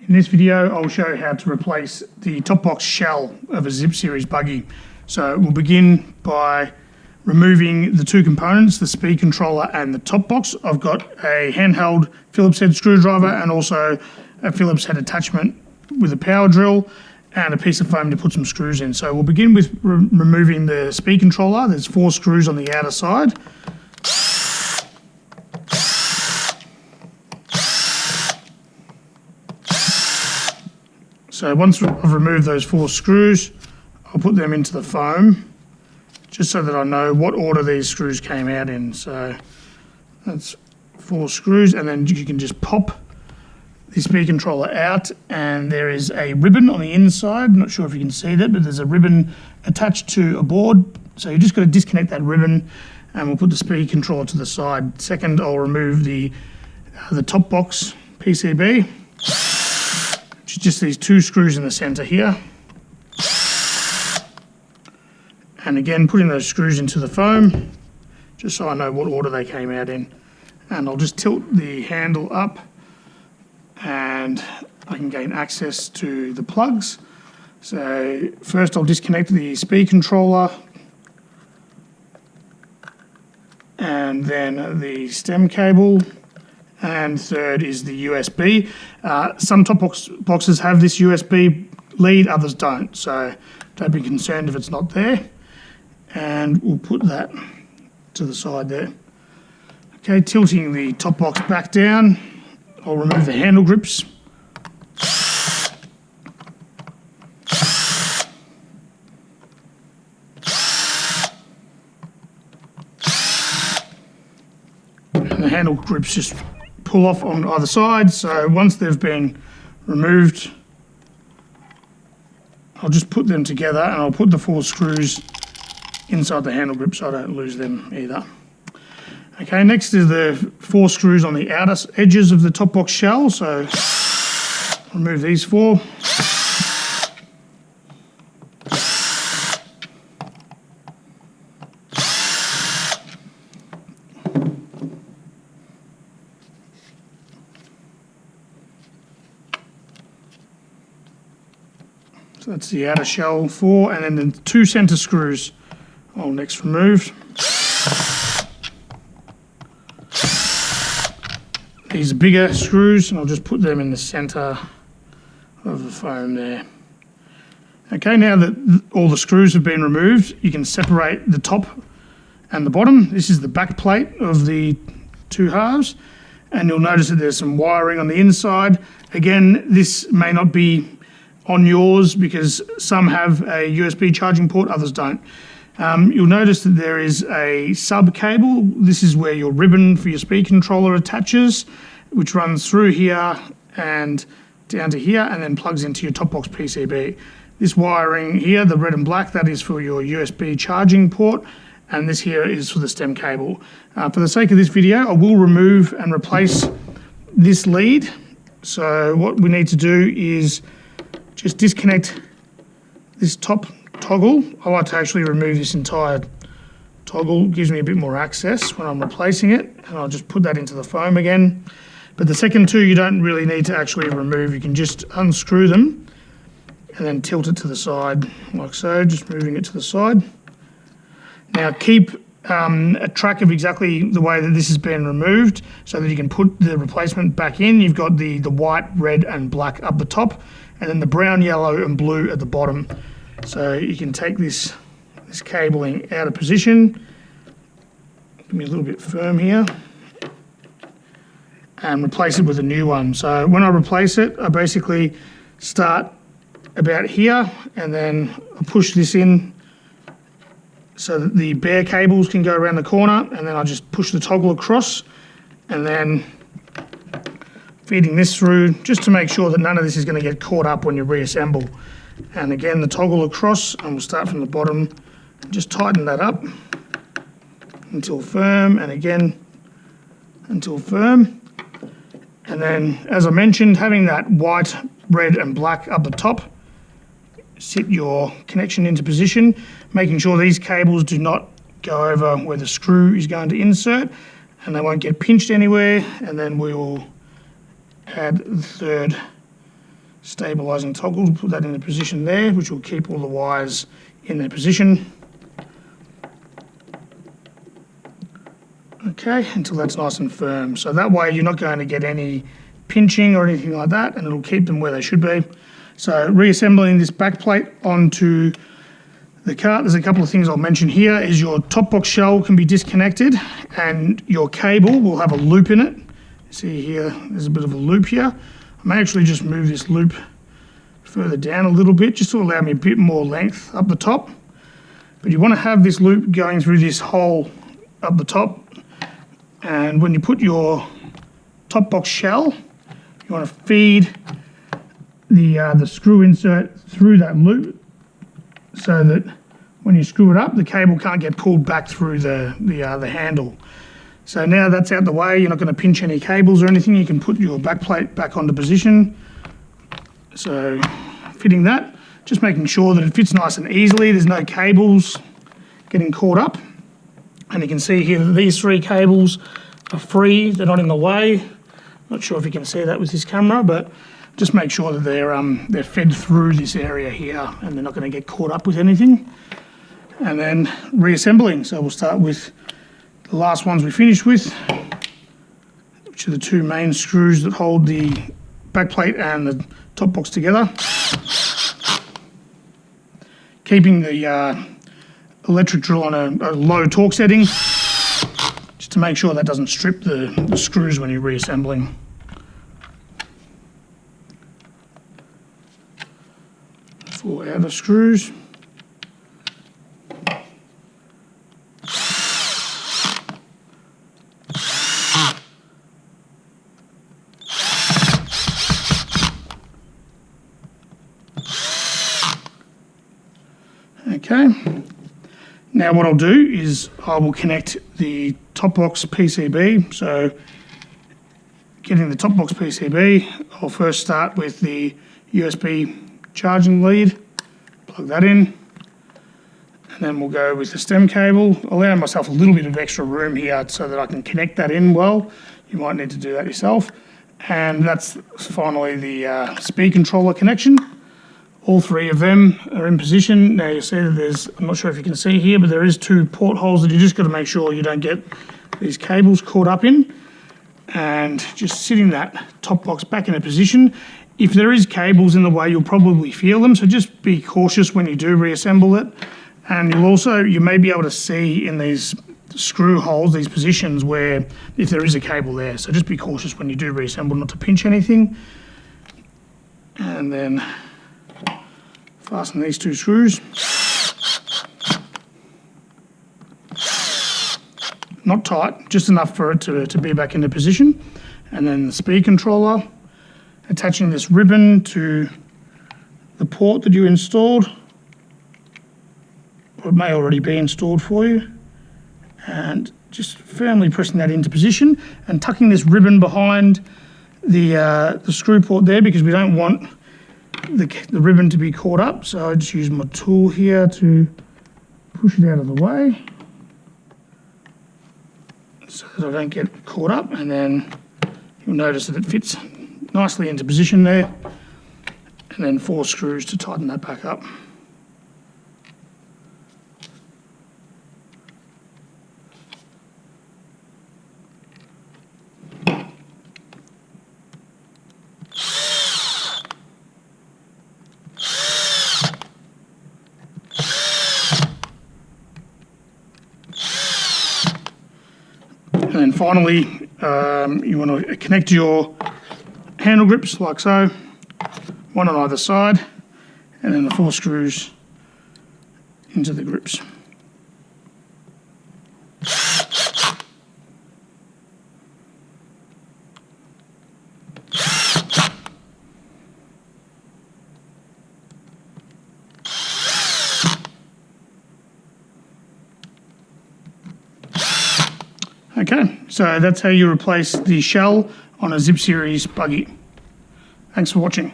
In this video, I'll show how to replace the top box shell of a Zip Series buggy. So we'll begin by removing the two components, the speed controller and the top box. I've got a handheld Phillips head screwdriver and also a Phillips head attachment with a power drill and a piece of foam to put some screws in. So we'll begin with removing the speed controller. There's 4 screws on the outer side. So once I've removed those 4 screws, I'll put them into the foam, just so that I know what order these screws came out in. So that's 4 screws, and then you can just pop the speed controller out, and there is a ribbon on the inside. I'm not sure if you can see that, but there's a ribbon attached to a board. So you just got to disconnect that ribbon, and we'll put the speed controller to the side. Second, I'll remove the top box PCB. Just these 2 screws in the center here. And again, putting those screws into the foam, just so I know what order they came out in. And I'll just tilt the handle up and I can gain access to the plugs. So first I'll disconnect the speed controller and then the stem cable. And third is the USB. Some top boxes have this USB lead, others don't. So don't be concerned if it's not there. And we'll put that to the side there. Okay, tilting the top box back down, I'll remove the handle grips. And the handle grips just pull off on either side. So once they've been removed, I'll just put them together and I'll put the 4 screws inside the handle grip so I don't lose them either. Okay, next is the 4 screws on the outer edges of the top box shell. So remove these 4. So that's the outer shell 4, and then the 2 center screws I'll next remove. These are bigger screws, and I'll just put them in the center of the foam there. Okay, now that all the screws have been removed, you can separate the top and the bottom. This is the back plate of the 2 halves, and you'll notice that there's some wiring on the inside. Again, this may not be on yours because some have a USB charging port, others don't. You'll notice that there is a sub cable. This is where your ribbon for your speed controller attaches, which runs through here and down to here and then plugs into your top box PCB. This wiring here, the red and black, that is for your USB charging port, and this here is for the stem cable. For the sake of this video, I will remove and replace this lead. So what we need to do is just disconnect this top toggle. I like to actually remove this entire toggle. It gives me a bit more access when I'm replacing it, and I'll just put that into the foam again. But the second 2 you don't really need to actually remove. You can just unscrew them and then tilt it to the side like so, just moving it to the side. Now keep a track of exactly the way that this has been removed so that you can put the replacement back in. You've got the white, red and black up the top, and then the brown, yellow and blue at the bottom. So you can take this cabling out of position, give me a little bit firm here, and replace it with a new one. So when I replace it, I basically start about here and then I push this in so that the bare cables can go around the corner, and then I just push the toggle across and then feeding this through just to make sure that none of this is going to get caught up when you reassemble. And again, the toggle across, and we'll start from the bottom, just tighten that up until firm, and again until firm. And then, as I mentioned, having that white, red and black up the top, sit your connection into position, making sure these cables do not go over where the screw is going to insert, and they won't get pinched anywhere. And then we will add the third stabilising toggle to put that in a position there, which will keep all the wires in their position. Okay, until that's nice and firm. So that way you're not going to get any pinching or anything like that, and it'll keep them where they should be. So reassembling this back plate onto the cart, there's a couple of things I'll mention here. Is your top box shell can be disconnected and your cable will have a loop in it. See here, there's a bit of a loop here. I may actually just move this loop further down a little bit just to allow me a bit more length up the top. But you want to have this loop going through this hole up the top, and when you put your top box shell, you want to feed the screw insert through that loop so that when you screw it up, the cable can't get pulled back through the handle. So now that's out the way, you're not going to pinch any cables or anything. You can put your back plate back onto position. So fitting that, just making sure that it fits nice and easily. There's no cables getting caught up. And you can see here that these 3 cables are free, they're not in the way. Not sure if you can see that with this camera, but just make sure that they're fed through this area here and they're not going to get caught up with anything. And then reassembling. So we'll start with the last ones we finished with, which are the 2 main screws that hold the back plate and the top box together. Keeping the electric drill on a low torque setting, just to make sure that doesn't strip the screws when you're reassembling. Four outer screws. Okay, now what I'll do is I will connect the top box PCB. So getting the top box PCB, I'll first start with the USB charging lead, plug that in, and then we'll go with the stem cable. Allow myself a little bit of extra room here so that I can connect that in well. You might need to do that yourself. And that's finally the speed controller connection. All 3 of them are in position. Now you see that there's, I'm not sure if you can see here, but there is 2 port holes that you just got to make sure you don't get these cables caught up in. And just sitting that top box back in a position. If there is cables in the way, you'll probably feel them, so just be cautious when you do reassemble it. And you may be able to see in these screw holes, these positions where if there is a cable there. So just be cautious when you do reassemble not to pinch anything. And then fasten these 2 screws. Not tight, just enough for it to be back into position. And then the speed controller, attaching this ribbon to the port that you installed, or it may already be installed for you, and just firmly pressing that into position and tucking this ribbon behind the screw port there, because we don't want the ribbon to be caught up. So I just use my tool here to push it out of the way so that I don't get caught up, and then you'll notice that it fits nicely into position there, and then 4 screws to tighten that back up. And then finally, you want to connect your handle grips like so, one on either side, and then the 4 screws into the grips. Okay, so that's how you replace the shell on a Zip Series buggy. Thanks for watching.